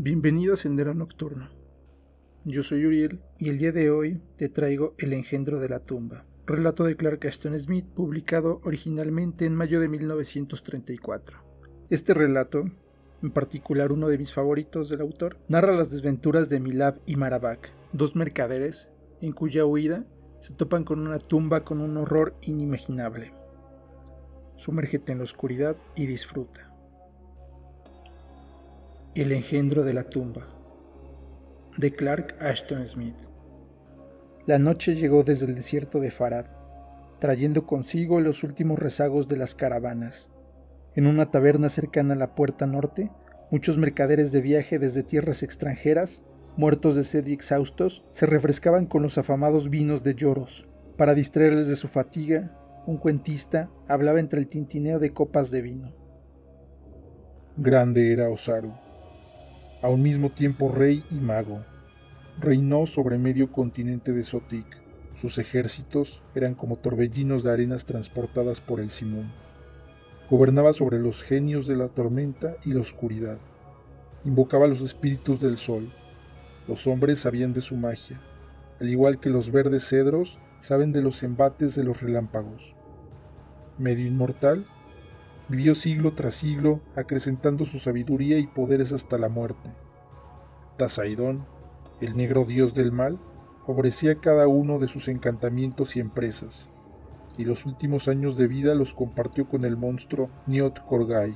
Bienvenido a Sendero Nocturno. Yo soy Uriel y el día de hoy te traigo El engendro de la tumba, relato de Clark Ashton Smith publicado originalmente en mayo de 1934. Este relato, en particular uno de mis favoritos del autor, narra las desventuras de Milab y Marabak, dos mercaderes en cuya huida se topan con una tumba con un horror inimaginable. Sumérgete en la oscuridad y disfruta. El engendro de la tumba, de Clark Ashton Smith. La noche llegó desde el desierto de Farad, trayendo consigo los últimos rezagos de las caravanas. En una taberna cercana a la puerta norte, muchos mercaderes de viaje desde tierras extranjeras, muertos de sed y exhaustos, se refrescaban con los afamados vinos de Lloros. Para distraerles de su fatiga, un cuentista hablaba entre el tintineo de copas de vino. Grande era Osaru, a un mismo tiempo rey y mago. Reinó sobre medio continente de Sotik. Sus ejércitos eran como torbellinos de arenas transportadas por el Simón. Gobernaba sobre los genios de la tormenta y la oscuridad. Invocaba a los espíritus del sol. Los hombres sabían de su magia, al igual que los verdes cedros saben de los embates de los relámpagos. Medio inmortal, vivió siglo tras siglo acrecentando su sabiduría y poderes hasta la muerte. Tasaidón, el negro dios del mal, favorecía cada uno de sus encantamientos y empresas, y los últimos años de vida los compartió con el monstruo Niot Korgai,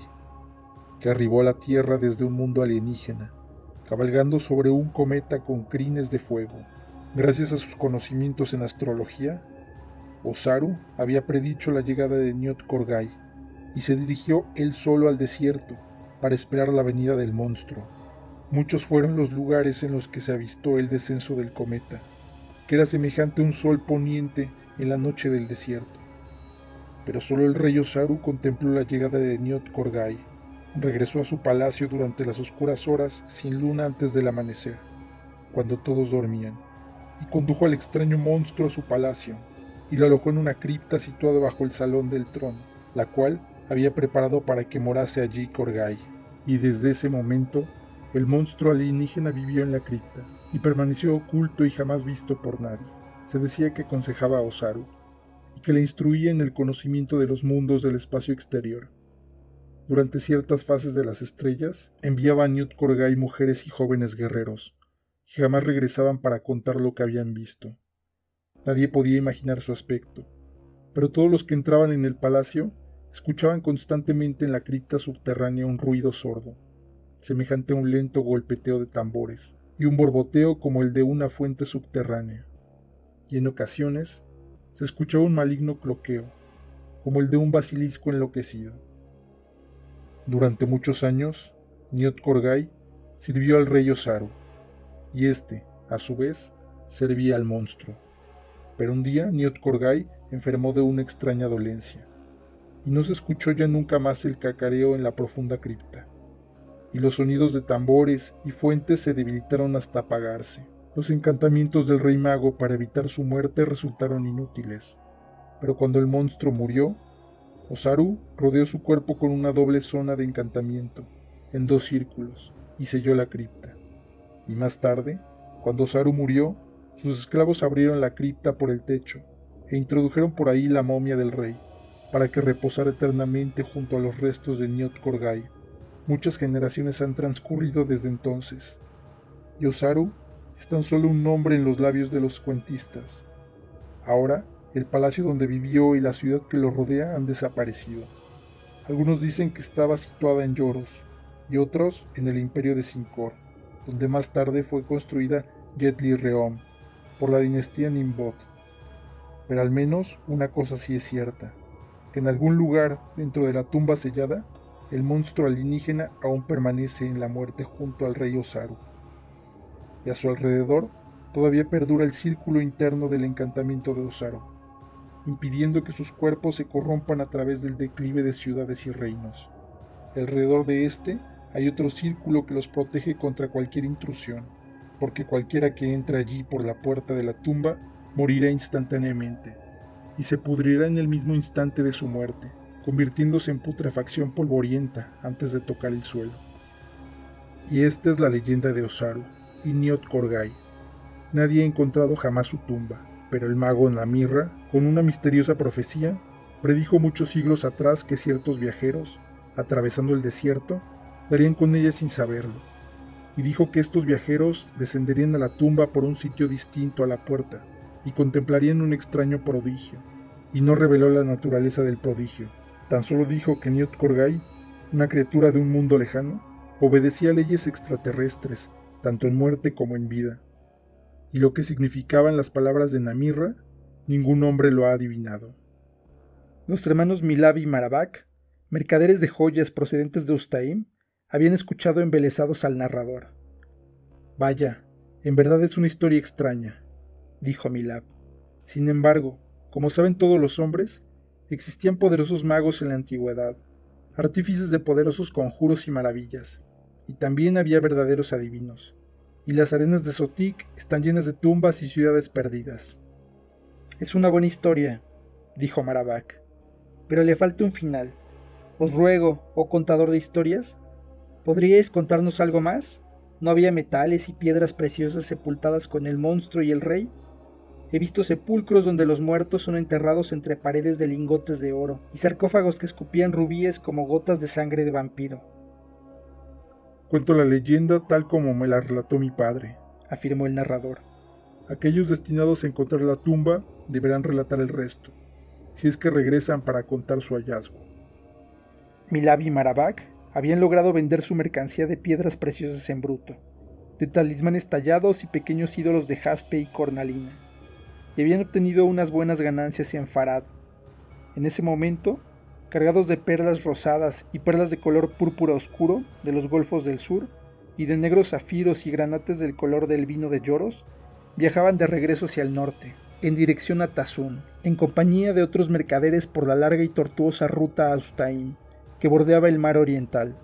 que arribó a la Tierra desde un mundo alienígena, cabalgando sobre un cometa con crines de fuego. Gracias a sus conocimientos en astrología, Osaru había predicho la llegada de Niot Korgai, y se dirigió él solo al desierto para esperar la venida del monstruo. Muchos fueron los lugares en los que se avistó el descenso del cometa, que era semejante a un sol poniente en la noche del desierto. Pero solo el rey Osaru contempló la llegada de Niot Korgai. Regresó a su palacio durante las oscuras horas sin luna antes del amanecer, cuando todos dormían, y condujo al extraño monstruo a su palacio, y lo alojó en una cripta situada bajo el salón del trono, la cual había preparado para que morase allí Korgai. Y desde ese momento, el monstruo alienígena vivió en la cripta, y permaneció oculto y jamás visto por nadie. Se decía que aconsejaba a Osaru, y que le instruía en el conocimiento de los mundos del espacio exterior. Durante ciertas fases de las estrellas, enviaba a Niot Korgai mujeres y jóvenes guerreros, que jamás regresaban para contar lo que habían visto. Nadie podía imaginar su aspecto, pero todos los que entraban en el palacio escuchaban constantemente en la cripta subterránea un ruido sordo, semejante a un lento golpeteo de tambores, y un borboteo como el de una fuente subterránea. Y en ocasiones se escuchaba un maligno cloqueo, como el de un basilisco enloquecido. Durante muchos años, Niot Korgai sirvió al rey Osaru, y éste, a su vez, servía al monstruo. Pero un día Niot Korgai enfermó de una extraña dolencia, y no se escuchó ya nunca más el cacareo en la profunda cripta, y los sonidos de tambores y fuentes se debilitaron hasta apagarse. Los encantamientos del rey mago para evitar su muerte resultaron inútiles, pero cuando el monstruo murió, Osaru rodeó su cuerpo con una doble zona de encantamiento, en 2 círculos, y selló la cripta. Y más tarde, cuando Osaru murió, sus esclavos abrieron la cripta por el techo, e introdujeron por ahí la momia del rey, para que reposara eternamente junto a los restos de Niot Korgai. Muchas generaciones han transcurrido desde entonces, y Osaru es tan solo un nombre en los labios de los cuentistas. Ahora, el palacio donde vivió y la ciudad que lo rodea han desaparecido. Algunos dicen que estaba situada en Lloros, y otros en el imperio de Sincor, donde más tarde fue construida Yetli-Reom por la dinastía Nimbot. Pero al menos una cosa sí es cierta, que en algún lugar dentro de la tumba sellada, el monstruo alienígena aún permanece en la muerte junto al rey Osaru. Y a su alrededor todavía perdura el círculo interno del encantamiento de Osaru, impidiendo que sus cuerpos se corrompan a través del declive de ciudades y reinos. Alrededor de este hay otro círculo que los protege contra cualquier intrusión, porque cualquiera que entre allí por la puerta de la tumba morirá instantáneamente, y se pudrirá en el mismo instante de su muerte, convirtiéndose en putrefacción polvorienta antes de tocar el suelo. Y esta es la leyenda de Osaru, Iniot Korgai. Nadie ha encontrado jamás su tumba, pero el mago Namirra, con una misteriosa profecía, predijo muchos siglos atrás que ciertos viajeros, atravesando el desierto, darían con ella sin saberlo, y dijo que estos viajeros descenderían a la tumba por un sitio distinto a la puerta, y contemplarían un extraño prodigio, y no reveló la naturaleza del prodigio, tan solo dijo que Iniot Korgai, una criatura de un mundo lejano, obedecía a leyes extraterrestres, tanto en muerte como en vida. Y lo que significaban las palabras de Namirra, ningún hombre lo ha adivinado. Los hermanos Milab y Marabak, mercaderes de joyas procedentes de Ustaim, habían escuchado embelesados al narrador. Vaya, en verdad es una historia extraña, dijo Milab. Sin embargo, como saben todos los hombres, existían poderosos magos en la antigüedad, artífices de poderosos conjuros y maravillas, y también había verdaderos adivinos, y las arenas de Sotik están llenas de tumbas y ciudades perdidas. Es una buena historia, dijo Marabak, pero le falta un final. Os ruego, oh contador de historias, ¿podríais contarnos algo más? ¿No había metales y piedras preciosas sepultadas con el monstruo y el rey? He visto sepulcros donde los muertos son enterrados entre paredes de lingotes de oro y sarcófagos que escupían rubíes como gotas de sangre de vampiro. Cuento la leyenda tal como me la relató mi padre, afirmó el narrador. Aquellos destinados a encontrar la tumba deberán relatar el resto, si es que regresan para contar su hallazgo. Milab y Marabak habían logrado vender su mercancía de piedras preciosas en bruto, de talismanes tallados y pequeños ídolos de jaspe y cornalina, y habían obtenido unas buenas ganancias en Farad. En ese momento, cargados de perlas rosadas y perlas de color púrpura oscuro de los golfos del sur, y de negros zafiros y granates del color del vino de Lloros, viajaban de regreso hacia el norte, en dirección a Tazun, en compañía de otros mercaderes por la larga y tortuosa ruta a Ustaim, que bordeaba el mar oriental.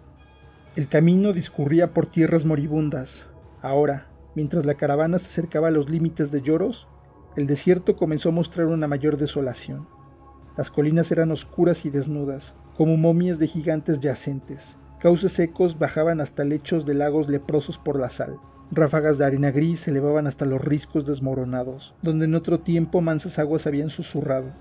El camino discurría por tierras moribundas. Ahora, mientras la caravana se acercaba a los límites de Lloros, el desierto comenzó a mostrar una mayor desolación. Las colinas eran oscuras y desnudas, como momias de gigantes yacentes. Cauces secos bajaban hasta lechos de lagos leprosos por la sal. Ráfagas de arena gris se elevaban hasta los riscos desmoronados, donde en otro tiempo mansas aguas habían susurrado.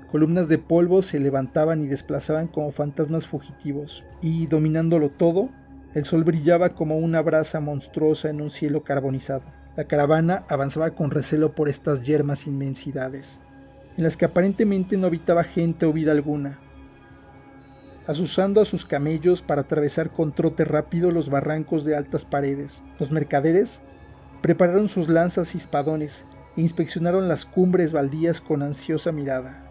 Columnas de polvo se levantaban y desplazaban como fantasmas fugitivos, y, dominándolo todo, el sol brillaba como una brasa monstruosa en un cielo carbonizado. La caravana avanzaba con recelo por estas yermas inmensidades, en las que aparentemente no habitaba gente o vida alguna. Azuzando a sus camellos para atravesar con trote rápido los barrancos de altas paredes, los mercaderes prepararon sus lanzas y espadones e inspeccionaron las cumbres baldías con ansiosa mirada,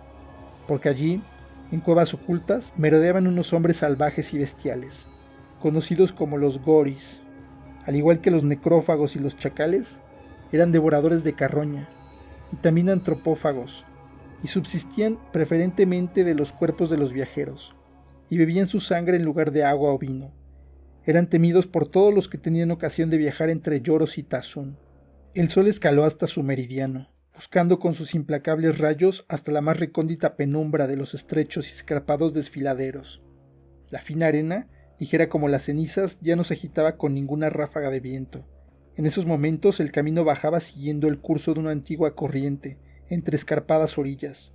porque allí, en cuevas ocultas, merodeaban unos hombres salvajes y bestiales, conocidos como los goris. Al igual que los necrófagos y los chacales, eran devoradores de carroña, y también antropófagos, y subsistían preferentemente de los cuerpos de los viajeros, y bebían su sangre en lugar de agua o vino. Eran temidos por todos los que tenían ocasión de viajar entre Lloros y Tazun. El sol escaló hasta su meridiano, buscando con sus implacables rayos hasta la más recóndita penumbra de los estrechos y escarpados desfiladeros. La fina arena, ligera como las cenizas, ya no se agitaba con ninguna ráfaga de viento. En esos momentos el camino bajaba siguiendo el curso de una antigua corriente, entre escarpadas orillas.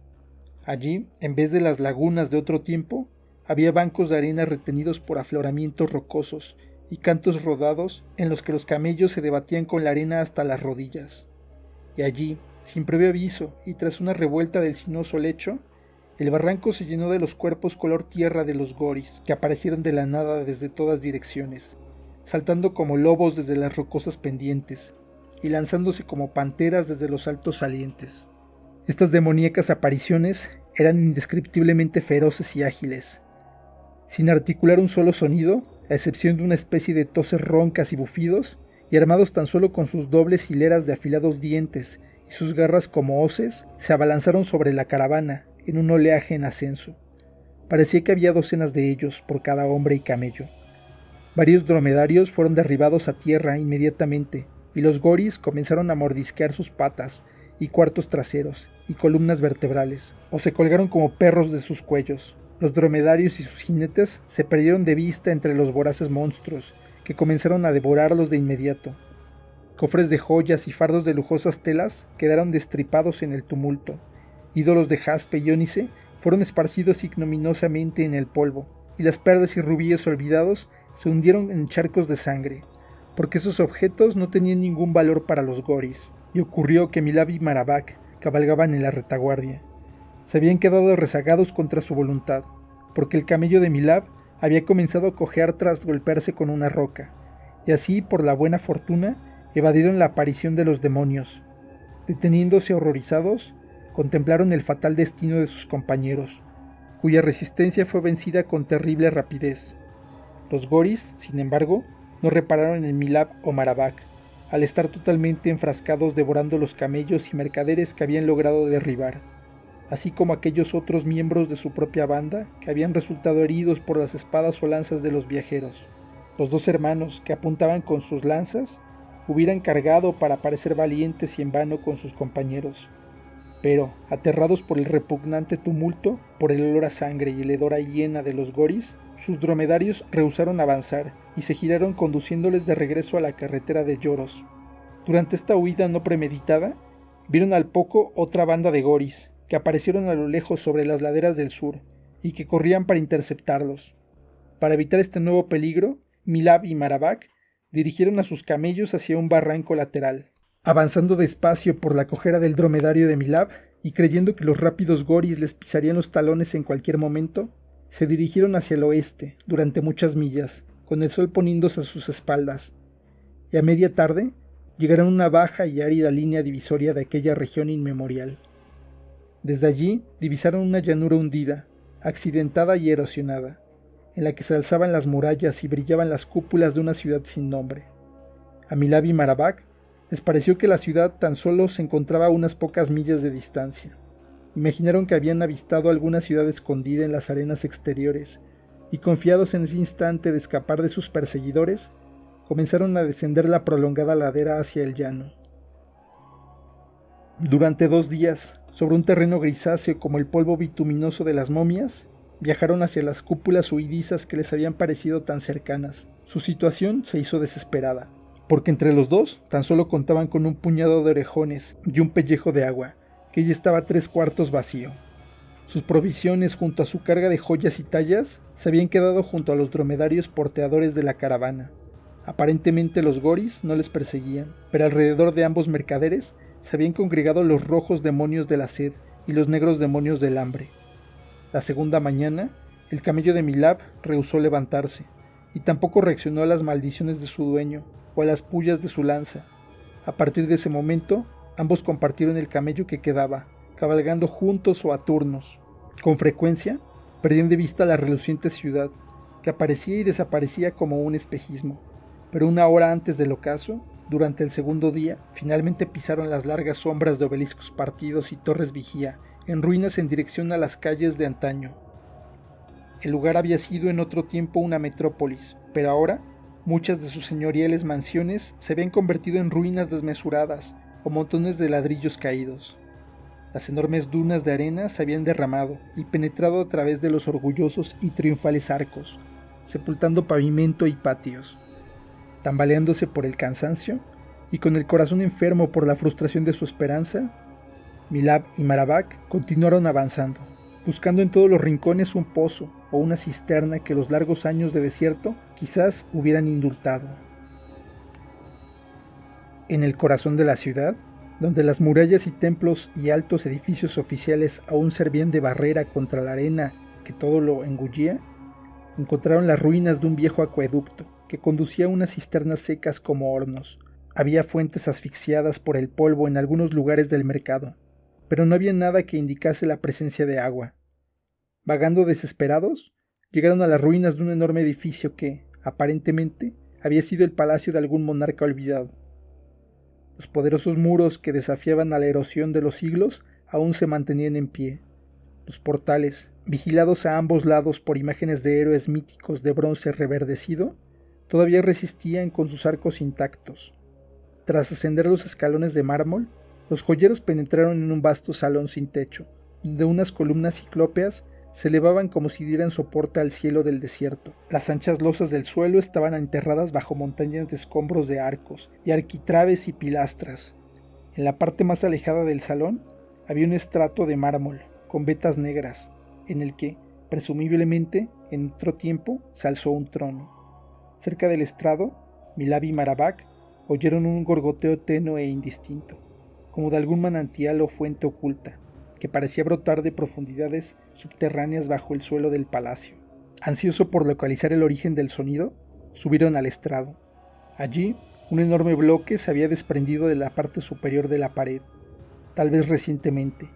Allí, en vez de las lagunas de otro tiempo, había bancos de arena retenidos por afloramientos rocosos y cantos rodados en los que los camellos se debatían con la arena hasta las rodillas. Y allí, sin previo aviso y tras una revuelta del sinuoso lecho, el barranco se llenó de los cuerpos color tierra de los goris, que aparecieron de la nada desde todas direcciones, saltando como lobos desde las rocosas pendientes y lanzándose como panteras desde los altos salientes. Estas demoníacas apariciones eran indescriptiblemente feroces y ágiles, sin articular un solo sonido, a excepción de una especie de toses roncas y bufidos, y armados tan solo con sus dobles hileras de afilados dientes y sus garras como hoces, se abalanzaron sobre la caravana en un oleaje en ascenso. Parecía que había docenas de ellos por cada hombre y camello. Varios dromedarios fueron derribados a tierra inmediatamente, y los goris comenzaron a mordisquear sus patas y cuartos traseros y columnas vertebrales, o se colgaron como perros de sus cuellos. Los dromedarios y sus jinetes se perdieron de vista entre los voraces monstruos, que comenzaron a devorarlos de inmediato. Cofres de joyas y fardos de lujosas telas quedaron destripados en el tumulto. Ídolos de jaspe y ónice fueron esparcidos ignominiosamente en el polvo, y las perlas y rubíes olvidados se hundieron en charcos de sangre, porque esos objetos no tenían ningún valor para los goris. Y ocurrió que Milab y Marabak cabalgaban en la retaguardia. Se habían quedado rezagados contra su voluntad, porque el camello de Milab había comenzado a cojear tras golpearse con una roca, y así, por la buena fortuna, evadieron la aparición de los demonios. Deteniéndose horrorizados, contemplaron el fatal destino de sus compañeros, cuya resistencia fue vencida con terrible rapidez. Los goris, sin embargo, no repararon en Milab o Marabak, al estar totalmente enfrascados devorando los camellos y mercaderes que habían logrado derribar, así como aquellos otros miembros de su propia banda que habían resultado heridos por las espadas o lanzas de los viajeros. Los dos hermanos, que apuntaban con sus lanzas, hubieran cargado para parecer valientes y en vano con sus compañeros. Pero, aterrados por el repugnante tumulto, por el olor a sangre y el hedor a hiena de los goris, sus dromedarios rehusaron avanzar y se giraron conduciéndoles de regreso a la carretera de Lloros. Durante esta huida no premeditada, vieron al poco otra banda de goris, que aparecieron a lo lejos sobre las laderas del sur, y que corrían para interceptarlos. Para evitar este nuevo peligro, Milab y Marabak dirigieron a sus camellos hacia un barranco lateral. Avanzando despacio por la cojera del dromedario de Milab, y creyendo que los rápidos goris les pisarían los talones en cualquier momento, se dirigieron hacia el oeste durante muchas millas, con el sol poniéndose a sus espaldas, y a media tarde llegaron a una baja y árida línea divisoria de aquella región inmemorial. Desde allí divisaron una llanura hundida, accidentada y erosionada, en la que se alzaban las murallas y brillaban las cúpulas de una ciudad sin nombre. A Milab y Marabak les pareció que la ciudad tan solo se encontraba a unas pocas millas de distancia. Imaginaron que habían avistado alguna ciudad escondida en las arenas exteriores, y confiados en ese instante de escapar de sus perseguidores, comenzaron a descender la prolongada ladera hacia el llano. Durante 2 días, sobre un terreno grisáceo como el polvo bituminoso de las momias, viajaron hacia las cúpulas huidizas que les habían parecido tan cercanas. Su situación se hizo desesperada, porque entre los dos tan solo contaban con un puñado de orejones y un pellejo de agua, que ya estaba 3/4 vacío. Sus provisiones junto a su carga de joyas y tallas se habían quedado junto a los dromedarios porteadores de la caravana. Aparentemente los goris no les perseguían, pero alrededor de ambos mercaderes se habían congregado los rojos demonios de la sed y los negros demonios del hambre. La segunda mañana, el camello de Milab rehusó levantarse, y tampoco reaccionó a las maldiciones de su dueño o a las pullas de su lanza. A partir de ese momento, ambos compartieron el camello que quedaba, cabalgando juntos o a turnos. Con frecuencia, perdían de vista la reluciente ciudad, que aparecía y desaparecía como un espejismo, pero 1 hora antes del ocaso, durante el segundo día, finalmente pisaron las largas sombras de obeliscos partidos y torres vigía, en ruinas en dirección a las calles de antaño. El lugar había sido en otro tiempo una metrópolis, pero ahora muchas de sus señoriales mansiones se habían convertido en ruinas desmesuradas o montones de ladrillos caídos. Las enormes dunas de arena se habían derramado y penetrado a través de los orgullosos y triunfales arcos, sepultando pavimento y patios. Tambaleándose por el cansancio y con el corazón enfermo por la frustración de su esperanza, Milab y Marabak continuaron avanzando, buscando en todos los rincones un pozo o una cisterna que los largos años de desierto quizás hubieran indultado. En el corazón de la ciudad, donde las murallas y templos y altos edificios oficiales aún servían de barrera contra la arena que todo lo engullía, encontraron las ruinas de un viejo acueducto que conducía a unas cisternas secas como hornos. Había fuentes asfixiadas por el polvo en algunos lugares del mercado, pero no había nada que indicase la presencia de agua. Vagando desesperados, llegaron a las ruinas de un enorme edificio que, aparentemente, había sido el palacio de algún monarca olvidado. Los poderosos muros que desafiaban a la erosión de los siglos aún se mantenían en pie. Los portales, vigilados a ambos lados por imágenes de héroes míticos de bronce reverdecido, todavía resistían con sus arcos intactos. Tras ascender los escalones de mármol, los joyeros penetraron en un vasto salón sin techo, donde unas columnas ciclópeas se elevaban como si dieran soporte al cielo del desierto. Las anchas losas del suelo estaban enterradas bajo montañas de escombros de arcos y arquitraves y pilastras. En la parte más alejada del salón había un estrato de mármol con vetas negras, en el que, presumiblemente, en otro tiempo, se alzó un trono. Cerca del estrado, Milab y Marabak oyeron un gorgoteo tenue e indistinto, como de algún manantial o fuente oculta, que parecía brotar de profundidades subterráneas bajo el suelo del palacio. Ansioso por localizar el origen del sonido, subieron al estrado. Allí, un enorme bloque se había desprendido de la parte superior de la pared, tal vez recientemente,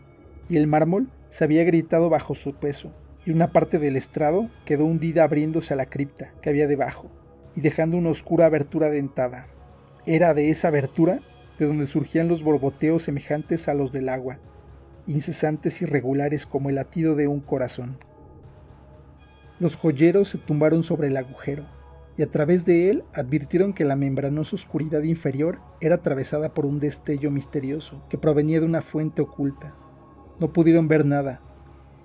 y el mármol se había agrietado bajo su peso, y una parte del estrado quedó hundida abriéndose a la cripta que había debajo, y dejando una oscura abertura dentada. Era de esa abertura de donde surgían los borboteos semejantes a los del agua, incesantes y regulares como el latido de un corazón. Los joyeros se tumbaron sobre el agujero, y a través de él advirtieron que la membranosa oscuridad inferior era atravesada por un destello misterioso que provenía de una fuente oculta. No pudieron ver nada.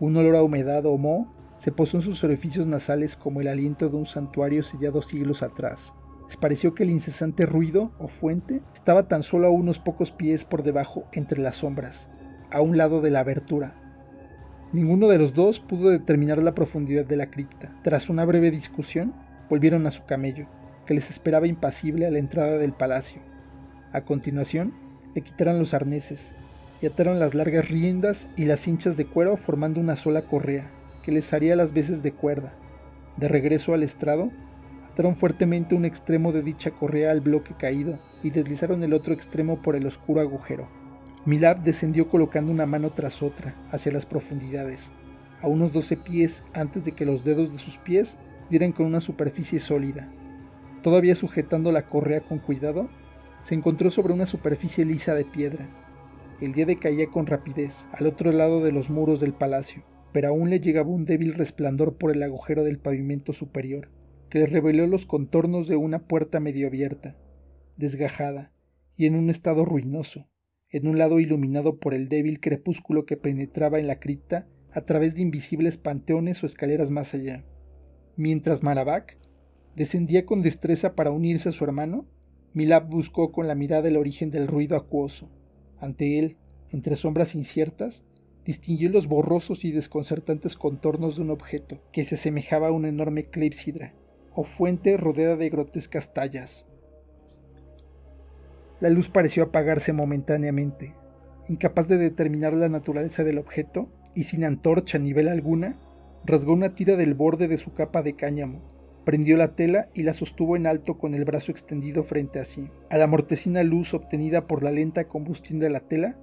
Un olor a humedad o moho se posó en sus orificios nasales como el aliento de un santuario sellado siglos atrás. Les pareció que el incesante ruido o fuente estaba tan solo a unos pocos pies por debajo entre las sombras, a un lado de la abertura. Ninguno de los dos pudo determinar la profundidad de la cripta. Tras una breve discusión, volvieron a su camello, que les esperaba impasible a la entrada del palacio. A continuación, le quitaron los arneses y ataron las largas riendas y las cinchas de cuero formando una sola correa, que les haría las veces de cuerda. De regreso al estrado, ataron fuertemente un extremo de dicha correa al bloque caído y deslizaron el otro extremo por el oscuro agujero. Milab descendió colocando una mano tras otra hacia las profundidades, a unos 12 pies antes de que los dedos de sus pies dieran con una superficie sólida. Todavía sujetando la correa con cuidado, se encontró sobre una superficie lisa de piedra. El día decaía con rapidez al otro lado de los muros del palacio, pero aún le llegaba un débil resplandor por el agujero del pavimento superior, que le reveló los contornos de una puerta medio abierta, desgajada y en un estado ruinoso, en un lado iluminado por el débil crepúsculo que penetraba en la cripta a través de invisibles panteones o escaleras más allá. Mientras Marabak descendía con destreza para unirse a su hermano, Milab buscó con la mirada el origen del ruido acuoso. Ante él, entre sombras inciertas, distinguió los borrosos y desconcertantes contornos de un objeto que se asemejaba a una enorme clepsidra, o fuente rodeada de grotescas tallas. La luz pareció apagarse momentáneamente. Incapaz de determinar la naturaleza del objeto, y sin antorcha ni vela alguna, rasgó una tira del borde de su capa de cáñamo, prendió la tela y la sostuvo en alto con el brazo extendido frente a sí. A la mortecina luz obtenida por la lenta combustión de la tela,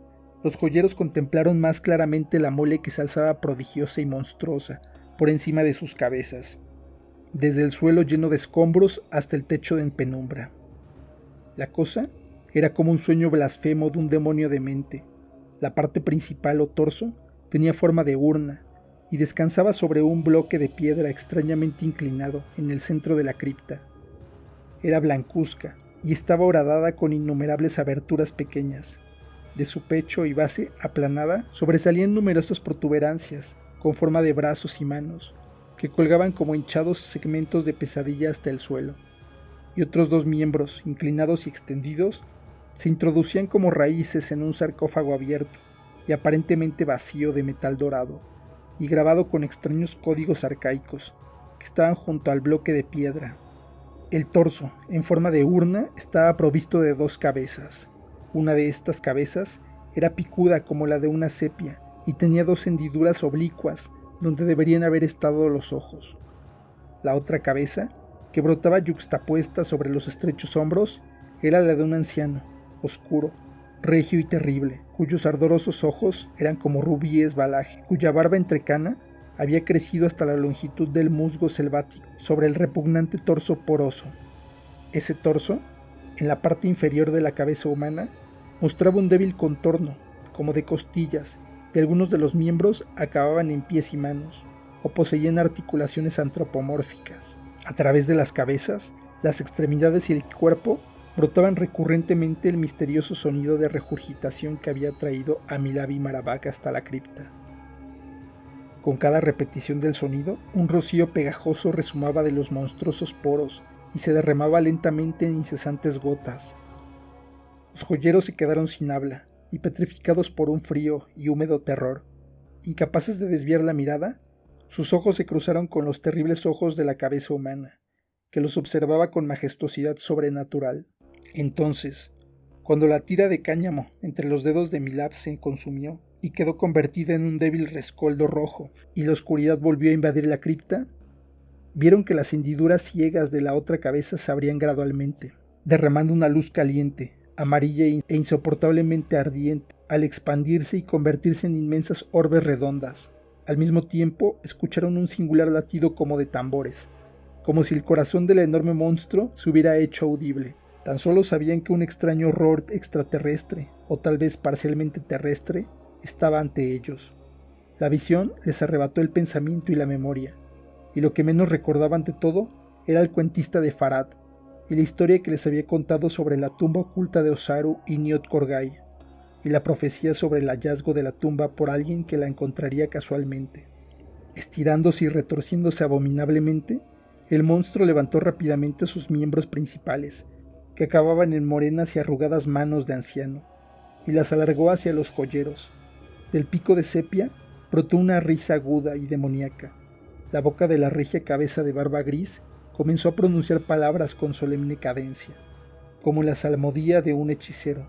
los joyeros contemplaron más claramente la mole que se alzaba prodigiosa y monstruosa por encima de sus cabezas, desde el suelo lleno de escombros hasta el techo en penumbra. La cosa era como un sueño blasfemo de un demonio demente. La parte principal o torso tenía forma de urna y descansaba sobre un bloque de piedra extrañamente inclinado en el centro de la cripta. Era blancuzca y estaba horadada con innumerables aberturas pequeñas. De su pecho y base aplanada sobresalían numerosas protuberancias con forma de brazos y manos, que colgaban como hinchados segmentos de pesadilla hasta el suelo, y otros dos miembros, inclinados y extendidos, se introducían como raíces en un sarcófago abierto y aparentemente vacío de metal dorado, y grabado con extraños códigos arcaicos, que estaban junto al bloque de piedra. El torso, en forma de urna, estaba provisto de 2 cabezas. Una de estas cabezas era picuda como la de una sepia, y tenía 2 hendiduras oblicuas, donde deberían haber estado los ojos. La otra cabeza, que brotaba yuxtapuesta sobre los estrechos hombros, era la de un anciano, oscuro, regio y terrible, cuyos ardorosos ojos eran como rubíes balaje, cuya barba entrecana había crecido hasta la longitud del musgo selvático sobre el repugnante torso poroso. Ese torso, en la parte inferior de la cabeza humana, mostraba un débil contorno, como de costillas, y algunos de los miembros acababan en pies y manos, o poseían articulaciones antropomórficas. A través de las cabezas, las extremidades y el cuerpo brotaban recurrentemente el misterioso sonido de regurgitación que había traído a Milab y Marabak hasta la cripta. Con cada repetición del sonido, un rocío pegajoso resumaba de los monstruosos poros y se derramaba lentamente en incesantes gotas. Los joyeros se quedaron sin habla y petrificados por un frío y húmedo terror. Incapaces de desviar la mirada, sus ojos se cruzaron con los terribles ojos de la cabeza humana, que los observaba con majestuosidad sobrenatural. Entonces, cuando la tira de cáñamo entre los dedos de Milab se consumió y quedó convertida en un débil rescoldo rojo, y la oscuridad volvió a invadir la cripta, vieron que las hendiduras ciegas de la otra cabeza se abrían gradualmente, derramando una luz caliente, amarilla e insoportablemente ardiente, al expandirse y convertirse en inmensas orbes redondas. Al mismo tiempo, escucharon un singular latido como de tambores, como si el corazón del enorme monstruo se hubiera hecho audible. Tan solo sabían que un extraño horror extraterrestre, o tal vez parcialmente terrestre, estaba ante ellos. La visión les arrebató el pensamiento y la memoria, y lo que menos recordaban de todo era el cuentista de Farad, y la historia que les había contado sobre la tumba oculta de Osaru y Niot Korgai, y la profecía sobre el hallazgo de la tumba por alguien que la encontraría casualmente. Estirándose y retorciéndose abominablemente, el monstruo levantó rápidamente sus miembros principales, que acababan en morenas y arrugadas manos de anciano, y las alargó hacia los joyeros. Del pico de sepia brotó una risa aguda y demoníaca. La boca de la regia cabeza de barba gris comenzó a pronunciar palabras con solemne cadencia, como la salmodía de un hechicero,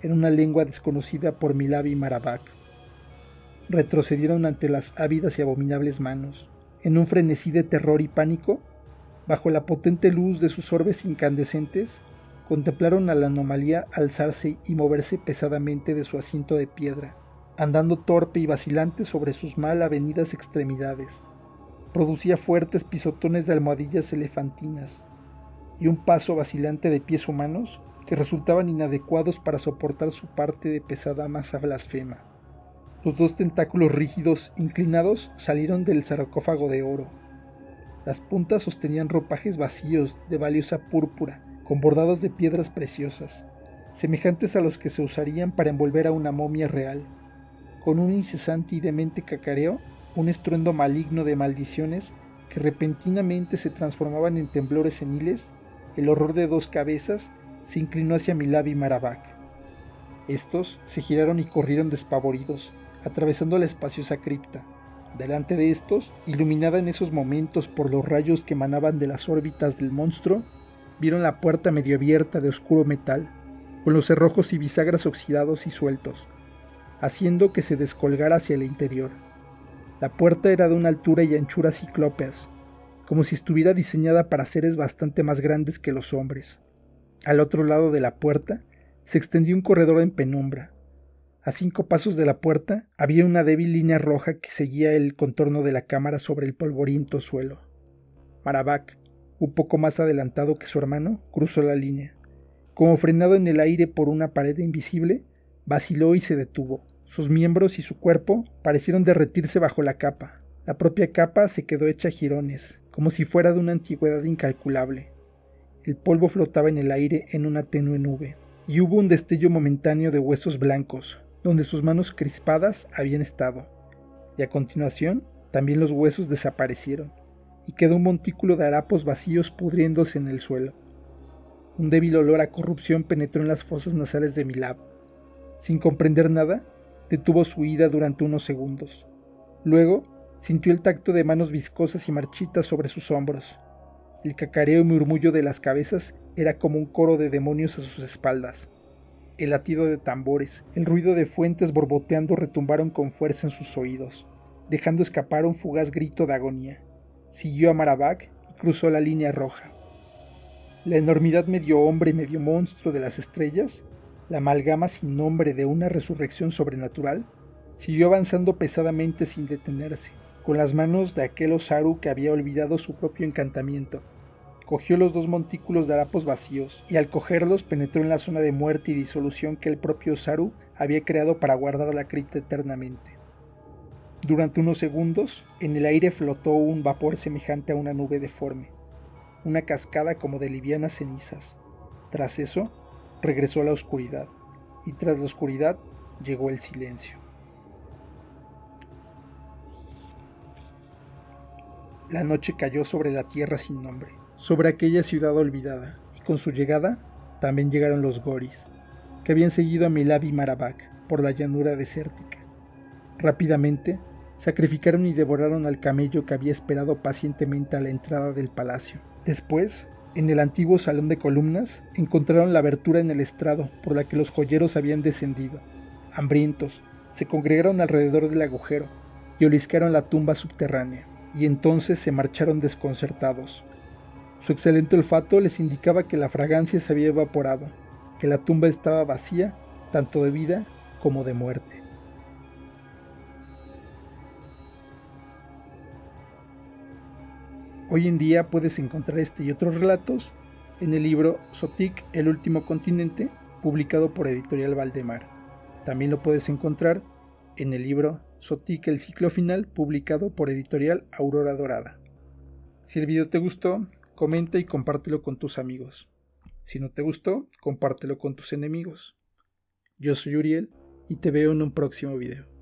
en una lengua desconocida por Milab y Marabak. Retrocedieron ante las ávidas y abominables manos. En un frenesí de terror y pánico, bajo la potente luz de sus orbes incandescentes, contemplaron a la anomalía alzarse y moverse pesadamente de su asiento de piedra, andando torpe y vacilante sobre sus mal avenidas extremidades. Producía fuertes pisotones de almohadillas elefantinas y un paso vacilante de pies humanos que resultaban inadecuados para soportar su parte de pesada masa blasfema. Los dos tentáculos rígidos inclinados salieron del sarcófago de oro. Las puntas sostenían ropajes vacíos de valiosa púrpura con bordados de piedras preciosas, semejantes a los que se usarían para envolver a una momia real. Con un incesante y demente cacareo, un estruendo maligno de maldiciones que repentinamente se transformaban en temblores seniles, el horror de dos cabezas se inclinó hacia Milab y Marabak. Estos se giraron y corrieron despavoridos, atravesando la espaciosa cripta. Delante de estos, iluminada en esos momentos por los rayos que emanaban de las órbitas del monstruo, vieron la puerta medio abierta de oscuro metal, con los cerrojos y bisagras oxidados y sueltos, haciendo que se descolgara hacia el interior. La puerta era de una altura y anchura ciclópeas, como si estuviera diseñada para seres bastante más grandes que los hombres. Al otro lado de la puerta se extendía un corredor en penumbra. A 5 pasos de la puerta había una débil línea roja que seguía el contorno de la cámara sobre el polvoriento suelo. Marabak, un poco más adelantado que su hermano, cruzó la línea. Como frenado en el aire por una pared invisible, vaciló y se detuvo. Sus miembros y su cuerpo parecieron derretirse bajo la capa. La propia capa se quedó hecha jirones, como si fuera de una antigüedad incalculable. El polvo flotaba en el aire en una tenue nube, y hubo un destello momentáneo de huesos blancos, donde sus manos crispadas habían estado, y a continuación también los huesos desaparecieron, y quedó un montículo de harapos vacíos pudriéndose en el suelo. Un débil olor a corrupción penetró en las fosas nasales de Milab. Sin comprender nada, detuvo su ida durante unos segundos. Luego, sintió el tacto de manos viscosas y marchitas sobre sus hombros. El cacareo y murmullo de las cabezas era como un coro de demonios a sus espaldas. El latido de tambores, el ruido de fuentes borboteando retumbaron con fuerza en sus oídos, dejando escapar un fugaz grito de agonía. Siguió a Marabak y cruzó la línea roja. La enormidad medio hombre y medio monstruo de las estrellas, la amalgama sin nombre de una resurrección sobrenatural, siguió avanzando pesadamente sin detenerse, con las manos de aquel Osaru que había olvidado su propio encantamiento. Cogió los 2 montículos de harapos vacíos, y al cogerlos penetró en la zona de muerte y disolución que el propio Osaru había creado para guardar la cripta eternamente. Durante unos segundos, en el aire flotó un vapor semejante a una nube deforme, una cascada como de livianas cenizas. Tras eso, regresó la oscuridad, y tras la oscuridad llegó el silencio. La noche cayó sobre la tierra sin nombre, sobre aquella ciudad olvidada, y con su llegada también llegaron los goris, que habían seguido a Milab y Marabak por la llanura desértica. Rápidamente, sacrificaron y devoraron al camello que había esperado pacientemente a la entrada del palacio. Después, en el antiguo salón de columnas, encontraron la abertura en el estrado por la que los joyeros habían descendido. Hambrientos, se congregaron alrededor del agujero y oliscaron la tumba subterránea, y entonces se marcharon desconcertados. Su excelente olfato les indicaba que la fragancia se había evaporado, que la tumba estaba vacía tanto de vida como de muerte. Hoy en día puedes encontrar este y otros relatos en el libro Sotik, el último continente, publicado por Editorial Valdemar. También lo puedes encontrar en el libro Sotik, el ciclo final, publicado por Editorial Aurora Dorada. Si el video te gustó, comenta y compártelo con tus amigos. Si no te gustó, compártelo con tus enemigos. Yo soy Uriel y te veo en un próximo video.